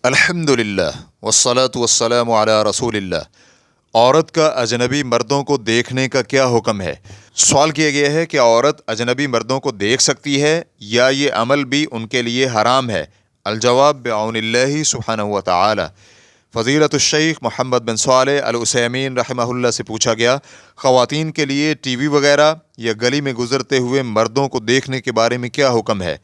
الحمدللہ والصلاة والسلام علی رسول اللہ۔ عورت کا اجنبی مردوں کو دیکھنے کا کیا حکم ہے؟ سوال کیا گیا ہے کہ عورت اجنبی مردوں کو دیکھ سکتی ہے یا یہ عمل بھی ان کے لیے حرام ہے؟ الجواب بعون اللہ سبحانہ و تعالی۔ فضیلت الشیخ محمد بن صالح العثیمین رحمہ اللہ سے پوچھا گیا، خواتین کے لیے ٹی وی وغیرہ یا گلی میں گزرتے ہوئے مردوں کو دیکھنے کے بارے میں کیا حکم ہے؟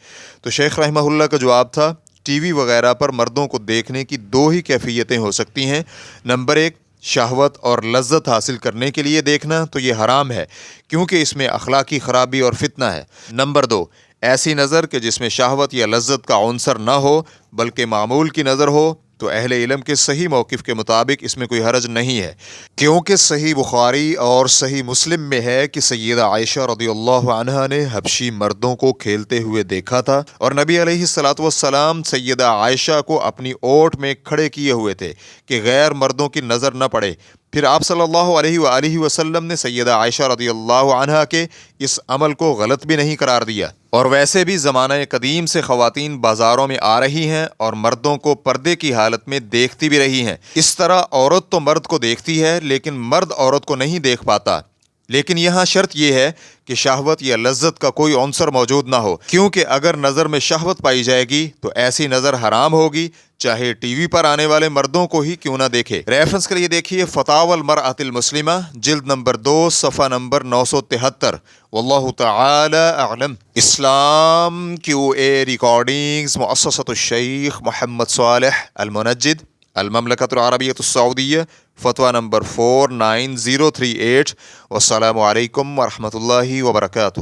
تو شیخ رحمہ اللہ کا جواب تھا، ٹی وی وغیرہ پر مردوں کو دیکھنے کی دو ہی کیفیتیں ہو سکتی ہیں۔ نمبر ایک، شہوت اور لذت حاصل کرنے کے لیے دیکھنا، تو یہ حرام ہے کیونکہ اس میں اخلاقی خرابی اور فتنہ ہے۔ نمبر دو، ایسی نظر کہ جس میں شہوت یا لذت کا عنصر نہ ہو بلکہ معمول کی نظر ہو، تو اہل علم کے صحیح موقف کے مطابق اس میں کوئی حرج نہیں ہے، کیونکہ صحیح بخاری اور صحیح مسلم میں ہے کہ سیدہ عائشہ رضی اللہ عنہا نے حبشی مردوں کو کھیلتے ہوئے دیکھا تھا، اور نبی علیہ الصلاۃ والسلام سیدہ عائشہ کو اپنی اوٹ میں کھڑے کیے ہوئے تھے کہ غیر مردوں کی نظر نہ پڑے۔ پھر آپ صلی اللہ علیہ وآلہ وسلم نے سیدہ عائشہ رضی اللہ عنہا کے اس عمل کو غلط بھی نہیں قرار دیا۔ اور ویسے بھی زمانہ قدیم سے خواتین بازاروں میں آ رہی ہیں اور مردوں کو پردے کی حالت میں دیکھتی بھی رہی ہیں۔ اس طرح عورت تو مرد کو دیکھتی ہے لیکن مرد عورت کو نہیں دیکھ پاتا، لیکن یہاں شرط یہ ہے کہ شہوت یا لذت کا کوئی عنصر موجود نہ ہو، کیونکہ اگر نظر میں شہوت پائی جائے گی تو ایسی نظر حرام ہوگی، چاہے ٹی وی پر آنے والے مردوں کو ہی کیوں نہ دیکھے۔ ریفرنس کے لیے دیکھیے فتاوی المرأة المسلمہ، جلد نمبر 2، صفحہ نمبر 973۔ واللہ تعالی اعلم۔ اسلام QA ریکارڈنگز، مؤسسۃ الشیخ محمد صالح المنجد، المملکۃ العربیۃ السعودیہ، فتویٰ نمبر 49038۔ والسلام علیکم ورحمۃ اللہ وبرکاتہ۔